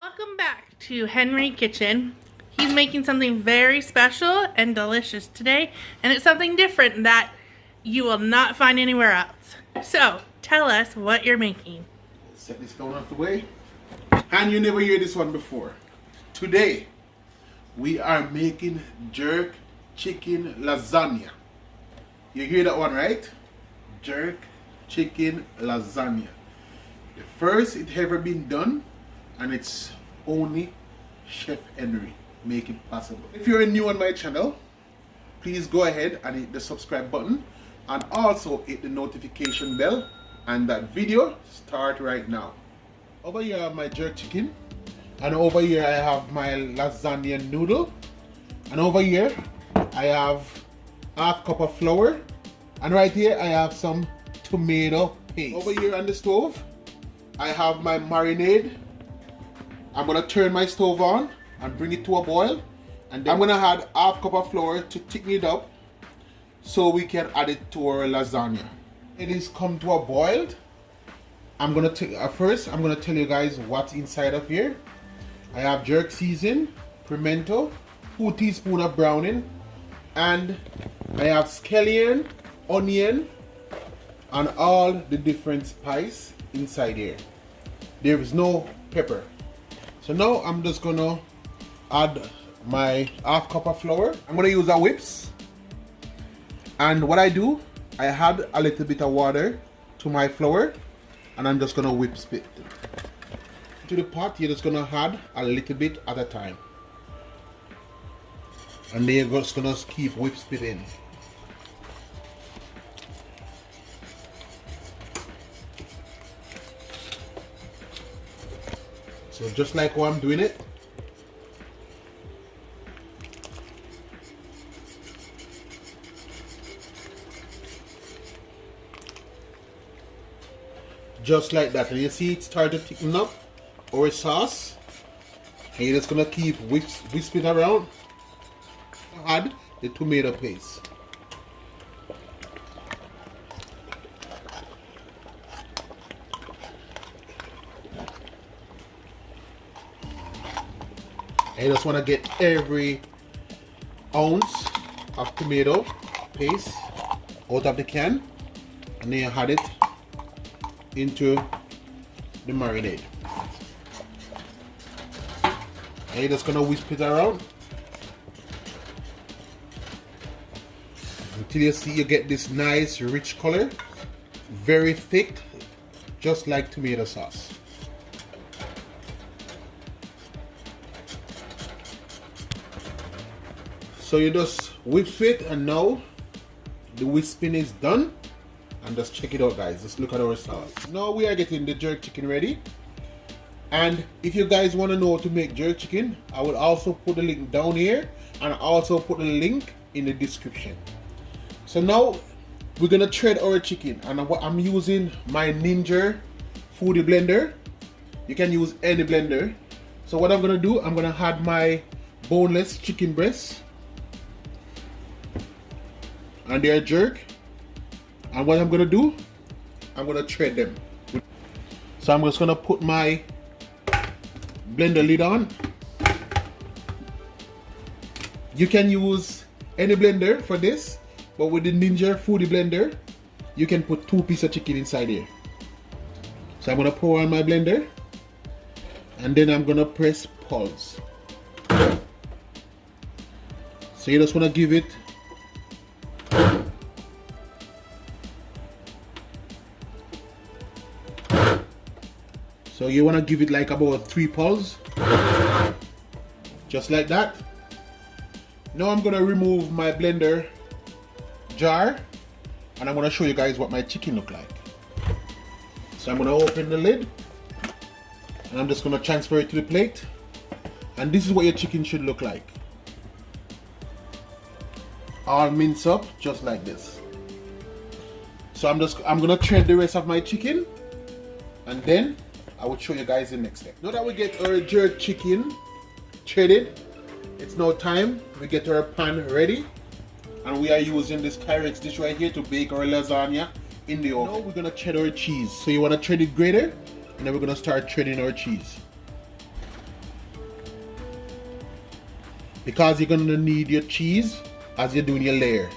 Welcome back to Henry Kitchen. He's making something very special and delicious today, and it's something different that you will not find anywhere else. So, tell us what you're making. Set this down out the way. And you never hear this one before. Today, we are making jerk chicken lasagna. You hear that one, right? Jerk chicken lasagna. The first it ever been done, and it's only Chef Henry make it possible. If you're new on my channel, please go ahead and hit the subscribe button and also hit the notification bell, and that video start right now. Over here I have my jerk chicken, and over here I have my lasagna noodle, and over here I have half cup of flour, and right here I have some tomato paste. Over here on the stove I have my marinade. I'm gonna turn my stove on and bring it to a boil, and then I'm gonna add half cup of flour to thicken it up so we can add it to our lasagna. It is come to a boil. First I'm gonna tell you guys what's inside of here. I have jerk season, pimento, 2 teaspoons of browning, and I have scallion, onion, and all the different spice inside here. There is no pepper. So now I'm just gonna add my half cup of flour. I'm gonna use a whips, and what I do, I add a little bit of water to my flour, and I'm just gonna whip it. To the pot, you're just gonna add a little bit at a time, and then you're just gonna keep whip spitting. So just like how I'm doing it, just like that, and you see it started thickening up our sauce, and you're just gonna keep whisping around. Add the tomato paste. I just want to get every ounce of tomato paste out of the can, and then you add it into the marinade. And you're just going to whisk it around until you get this nice rich color, very thick, just like tomato sauce. So you just whip it, and now the whisping is done. And just check it out, guys. Just look at our sauce. Now we are getting the jerk chicken ready. And if you guys want to know how to make jerk chicken, I will also put the link down here, and also put the link in the description. So now we're gonna shred our chicken, and I'm using my Ninja foodie blender. You can use any blender. So what I'm gonna do, I'm gonna add my boneless chicken breast and their jerk, and what I'm gonna do, I'm gonna shred them. So I'm just gonna put my blender lid on. You can use any blender for this, but with the Ninja foodie blender, you can put 2 pieces of chicken inside here. So I'm gonna pour on my blender, and then I'm gonna press pause. So you just wanna give it like about 3 pulses, just like that. Now I'm gonna remove my blender jar, and I'm gonna show you guys what my chicken look like. So I'm gonna open the lid, and I'm just gonna transfer it to the plate, and this is what your chicken should look like, all minced up just like this. So I'm gonna shred the rest of my chicken, and then I will show you guys the next step. Now that we get our jerk chicken shredded, it's now time we get our pan ready, and we are using this Pyrex dish right here to bake our lasagna in the oven. Now we're gonna shred our cheese. So you wanna shred it grater, and then we're gonna start shredding our cheese. because you're gonna need your cheese as you're doing your layer.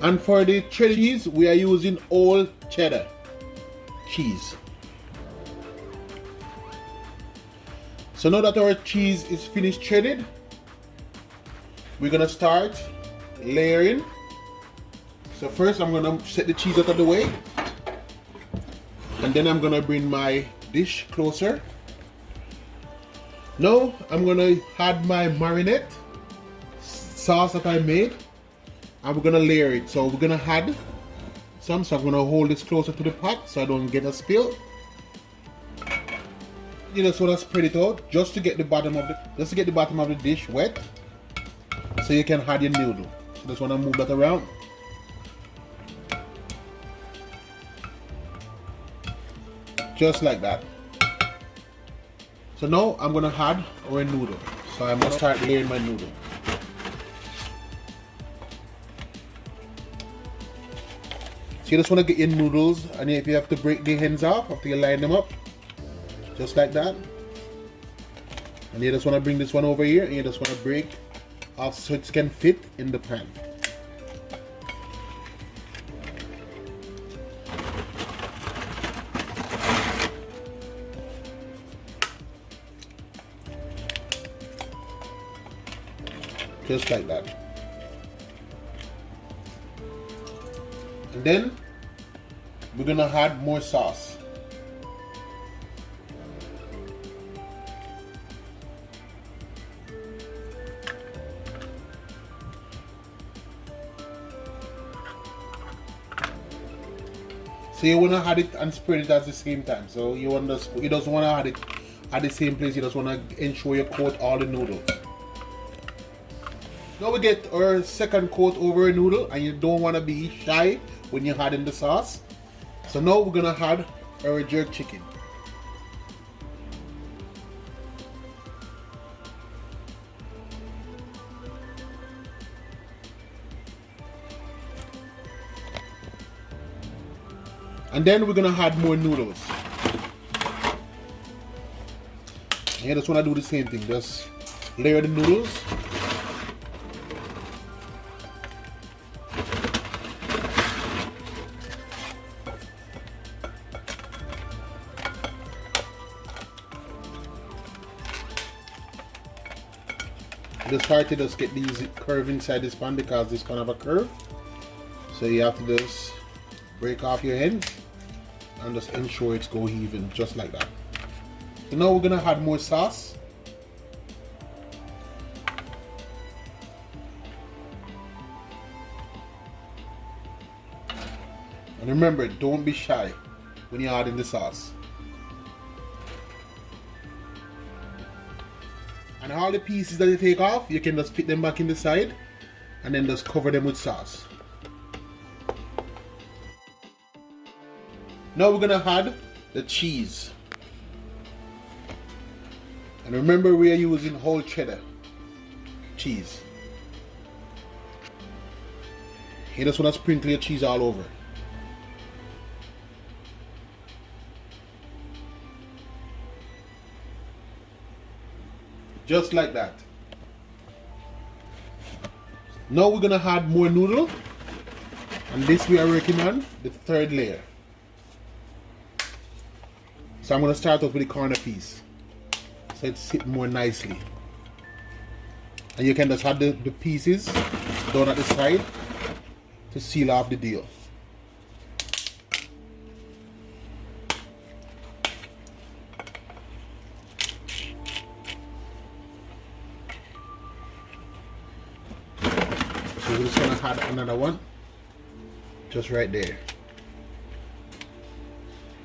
And for the cheddar cheese, we are using all cheddar cheese. So now that our cheese is finished shredded, we're gonna start layering. So first I'm gonna set the cheese out of the way, and then I'm gonna bring my dish closer. Now I'm gonna add my marinade sauce that I made, and we're gonna layer it. So we're gonna add some, so I'm gonna hold this closer to the pot so I don't get a spill. You just want to spread it out just to get the bottom of the dish wet, so you can add your noodle. So just want to move that around. Just like that. So now I'm gonna add our noodle. So I'm gonna start layering my noodle. So you just want to get your noodles, and if you have to break the ends off after you line them up, just like that. And you just want to bring this one over here, and you just want to break off so it can fit in the pan. Just like that. And then we're gonna add more sauce. So you wanna add it and spread it at the same time. So you don't wanna add it at the same place. You just wanna ensure you coat all the noodles. Now we get our second coat over a noodle, and you don't wanna be shy when you're adding the sauce. So now we're gonna add our jerk chicken. And then we're gonna add more noodles. And you just wanna do the same thing. Just layer the noodles. It's hard to just get these curve inside this pan because this pan have a curve. So you have to just break off your ends and just ensure it's go even, just like that. So now we're gonna add more sauce. And remember, don't be shy when you're adding the sauce. And all the pieces that you take off, you can just fit them back in the side and then just cover them with sauce. Now we're gonna add the cheese. And remember, we are using whole cheddar cheese. You just wanna sprinkle your cheese all over. Just like that. Now we're gonna add more noodle, and this we are working on the third layer. So I'm gonna start off with the corner piece, so it sits more nicely. And you can just add the pieces down at the side to seal off the deal. So we're just gonna add another one, just right there.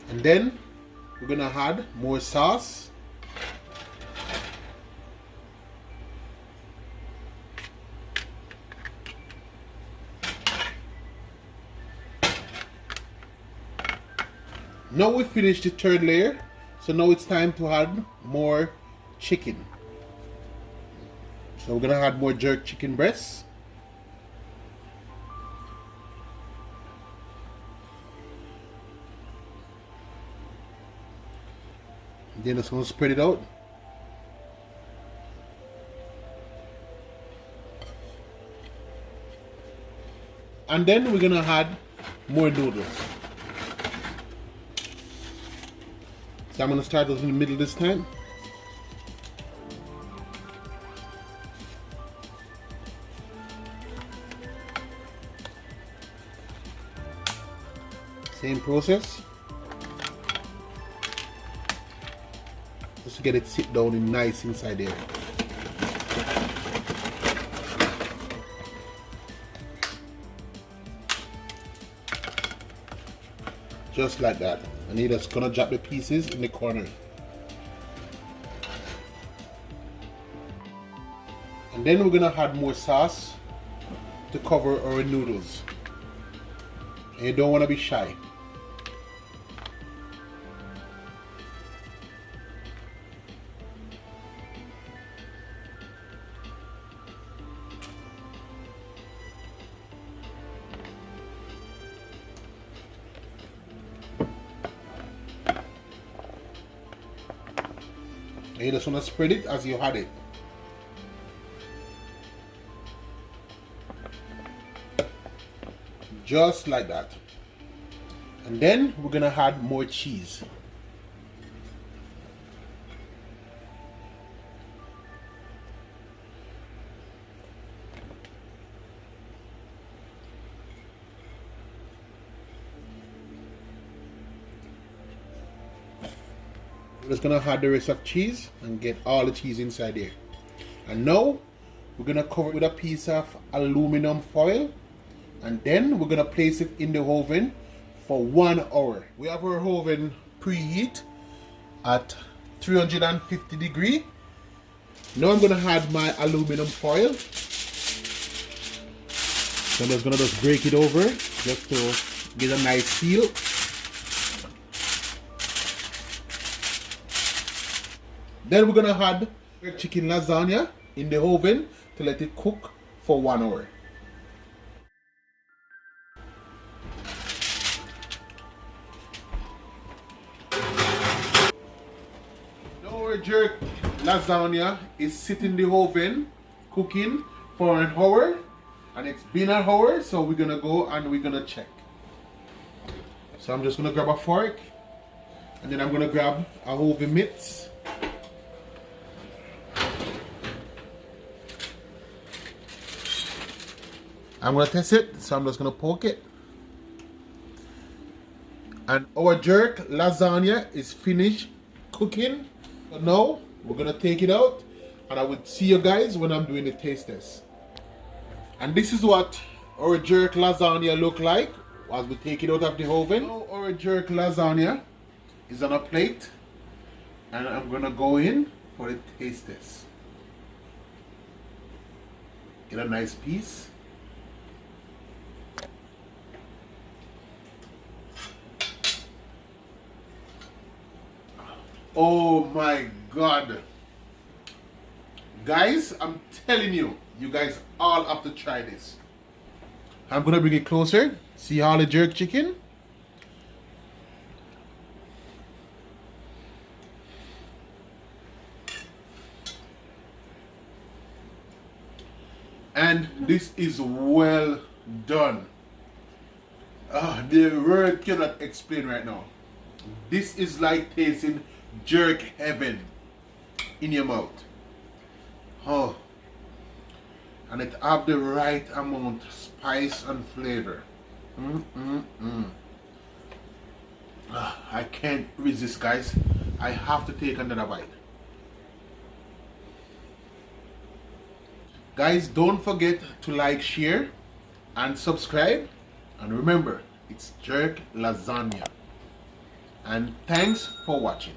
And then we're gonna add more sauce. Now we finished the third layer, so now it's time to add more chicken. So we're gonna add more jerk chicken breasts. Then just gonna spread it out. And then we're gonna add more noodles. So I'm gonna start those in the middle this time. Same process. Just to get it sit down and nice inside there. Just like that. And you're just gonna drop the pieces in the corner. And then we're gonna add more sauce to cover our noodles. And you don't wanna be shy. And you just want to spread it as you had it. Just like that. And then we're going to add more cheese. We're just gonna add the rest of cheese and get all the cheese inside there. And now we're gonna cover it with a piece of aluminum foil, and then we're gonna place it in the oven for 1 hour. We have our oven preheat at 350 degrees. Now I'm gonna add my aluminum foil. So I'm just gonna break it over just to get a nice seal. Then we're gonna add chicken lasagna in the oven to let it cook for 1 hour. Now our jerk lasagna is sitting in the oven cooking for 1 hour, and it's been 1 hour, so we're gonna go and we're gonna check. So I'm just gonna grab a fork, and then I'm gonna grab a oven mitts. I'm gonna test it, so I'm just gonna poke it. And our jerk lasagna is finished cooking. So now we're gonna take it out, and I will see you guys when I'm doing the taste test. And this is what our jerk lasagna look like as we take it out of the oven. Now our jerk lasagna is on a plate, and I'm gonna go in for the taste test. Get a nice piece. Oh my God. Guys, I'm telling you, you guys all have to try this. I'm gonna bring it closer. See all the jerk chicken? And this is well done. The word cannot explain right now. This is like tasting jerk heaven in your mouth. Oh, and it have the right amount of spice and flavor. I can't resist, guys. I have to take another bite. Guys, don't forget to like, share, and subscribe. And remember, it's jerk lasagna. And thanks for watching.